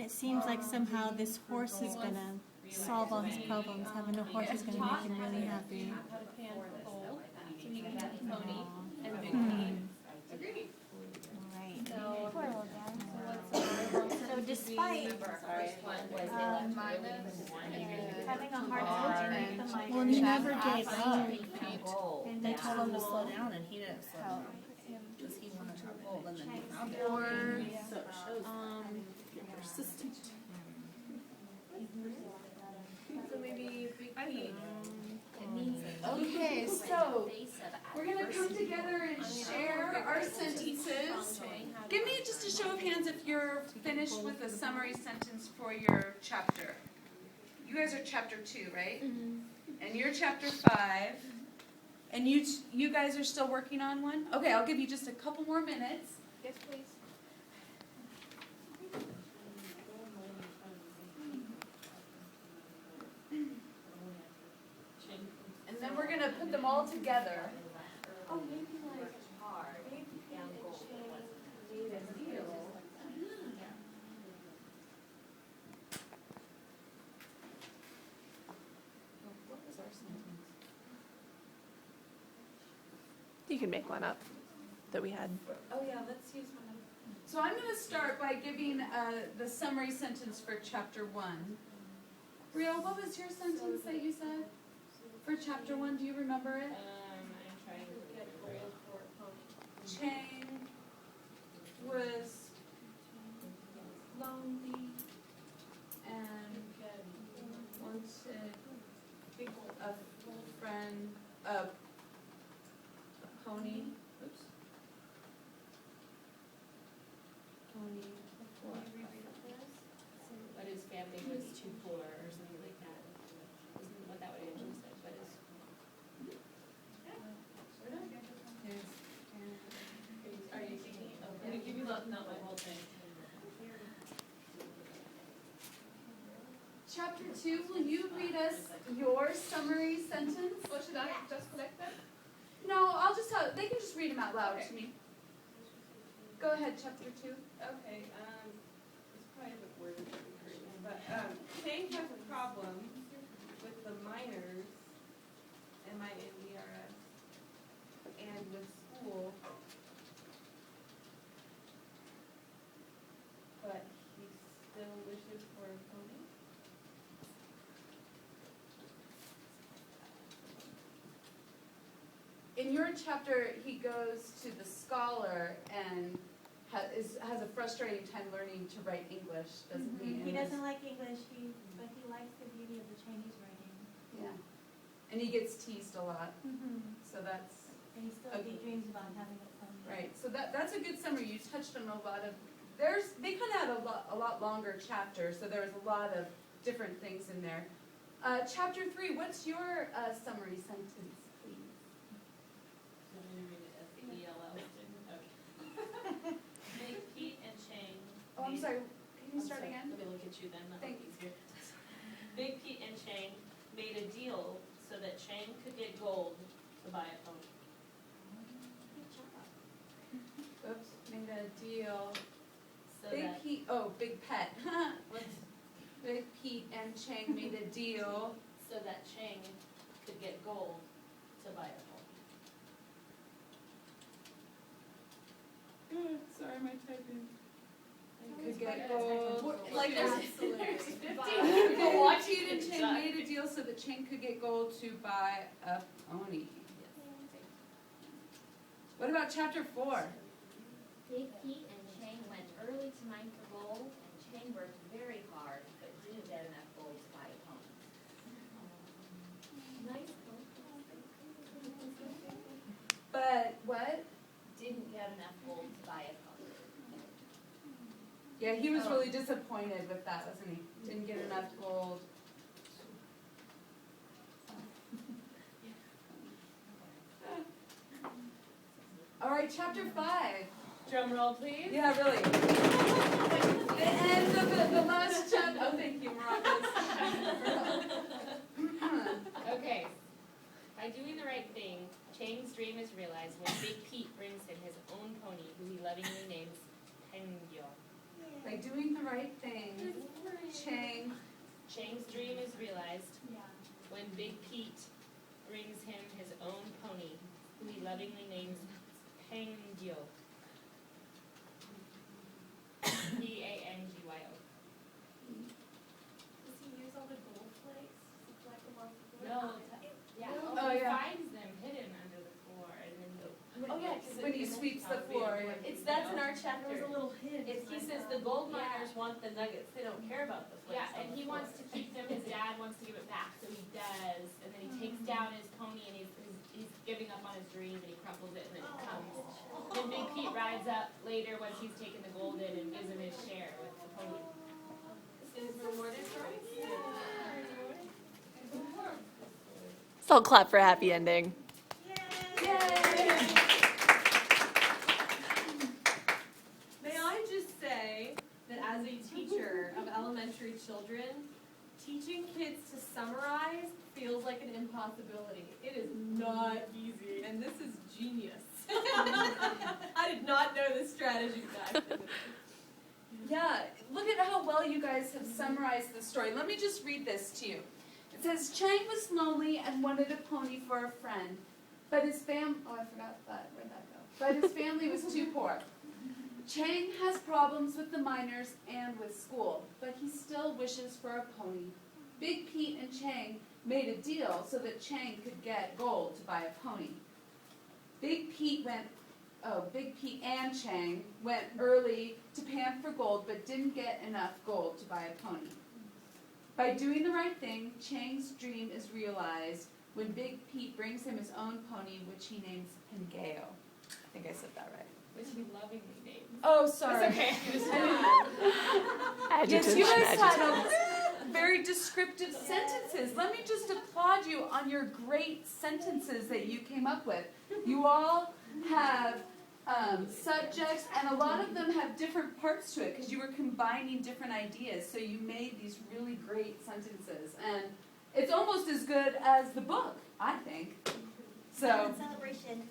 it seems like somehow this horse is gonna solve all his problems. Having a horse is gonna make him really happy. How to pan for gold, so he can have pony and big Hmm. Pete. Agreed. Right. So, Poor little guy. so despite, having a hard time to make the minor. Well, he never gave up. And they told him to slow down and he didn't slow down. Because he wanted to hold and then he found it. Or, So it shows you're persistent. So maybe big Pete. Okay, so we're gonna come together and share our sentences. Give me just a show of hands if you're finished with a summary sentence for your chapter. You guys are chapter 2, right? And you're chapter 5. And you guys are still working on one? Okay, I'll give you just a couple more minutes. Yes, please. And then we're gonna put them all together. Oh, maybe like hard. Maybe You can make one up that we had. Oh yeah, let's use one of them. So I'm gonna start by giving the summary sentence for chapter 1. Brielle, what was your sentence that you said? For chapter 1, do you remember it? I'm trying to get gold for a pony. Chang was lonely and wanted a friend, a pony. Oops. Pony. But his family was too poor or something like that. Isn't what that would Angela said, but his. Are you thinking, let me give you not my whole thing. Chapter 2, will you read us your summary sentence? What should I just collect them? No, I'll just tell, they can just read them out loud to me. Go ahead, chapter 2. Okay, it's probably a bit worded, but Chang has a problem with the minors, MINERS, and with school, but he still wishes for a pony. In your chapter, he goes to the scholar and has a frustrating time learning to write English, doesn't he? He doesn't like English, but he likes the beauty of the Chinese writing. Yeah. And he gets teased a lot, so that's, And he still Okay. dreams about having a pony. right. So that's a good summary. You touched on a lot of, they kind of had a lot longer chapter, so there was a lot of different things in there. Chapter 3, what's your summary sentence, please? I'm going to read it as the ELL student. Okay. Big Pete and Chang. Oh, I'm sorry, can you start again? Let me look at you then, that'll Thank be easier. Big Pete and Chang made a deal so that Chang could get gold to buy a pony. Oops, made a deal. So Big that, Pete, Big Pet. Big Pete and Chang made a deal. so that Chang could get gold to buy a pony. Sorry, my typing. Could get gold. Like Absolutely. Go watch Pete and Chang made a deal so that Chang could get gold to buy a pony. What about chapter 4? Big Pete and Chang went early to mine for gold, and Chang worked very hard, but didn't get enough gold to buy a pony. Nice gold. But what? Didn't get enough gold to buy a pony. Yeah, he was really disappointed with that, wasn't he? Didn't get enough gold. All right, chapter 5. Drum roll, please. Yeah, really. The end of the last chapter. Oh, thank you, Maracas. Okay. By doing the right thing, Chang's dream is realized when Big Pete brings him his own pony, who he lovingly names Pengyo. By doing the right thing. Chang. Chang's dream is realized when Big Pete brings him his own pony, who he lovingly names Pangyo. P-A-N-G-Y-O. Does he use all the gold flakes to collect them off the floor? No, yeah. Oh, He yeah. finds them hidden under the floor, and then Oh, yeah, 'cause When he sweeps the floor. that's in our There was chapter. a little hint. He says the gold miners want the nuggets; they don't care about the flakes. Yeah, and he wants to keep them, his dad wants to give it back, so he does, and then he takes down his pony and he's giving up on his dream and he crumples it and then it comes. Then Big Pete rides up later once he's taken the gold in and gives him his share with the pony. Is rewarded for it? So I'll clap for a happy ending. May I just say that as a teacher of elementary children, teaching kids to summarize feels like an impossibility. It is not easy, and this is genius. I did not know this strategy back then. Yeah, look at how well you guys have summarized the story. Let me just read this to you. It says, Chang was lonely and wanted a pony for a friend, but his where'd that go? But his family was too poor. Chang has problems with the miners and with school, but he still wishes for a pony. Big Pete and Chang made a deal so that Chang could get gold to buy a pony. Big Pete and Chang went early to pan for gold, but didn't get enough gold to buy a pony. By doing the right thing, Chang's dream is realized when Big Pete brings him his own pony, which he names Pangeo. I think I said that right. Which he lovingly names. Oh, sorry. Okay. Adjectives, Yes, you guys adjectives. had very descriptive sentences. Let me just applaud you on your great sentences that you came up with. You all have subjects, and a lot of them have different parts to it because you were combining different ideas. So you made these really great sentences, and it's almost as good as the book, I think. So. Celebration.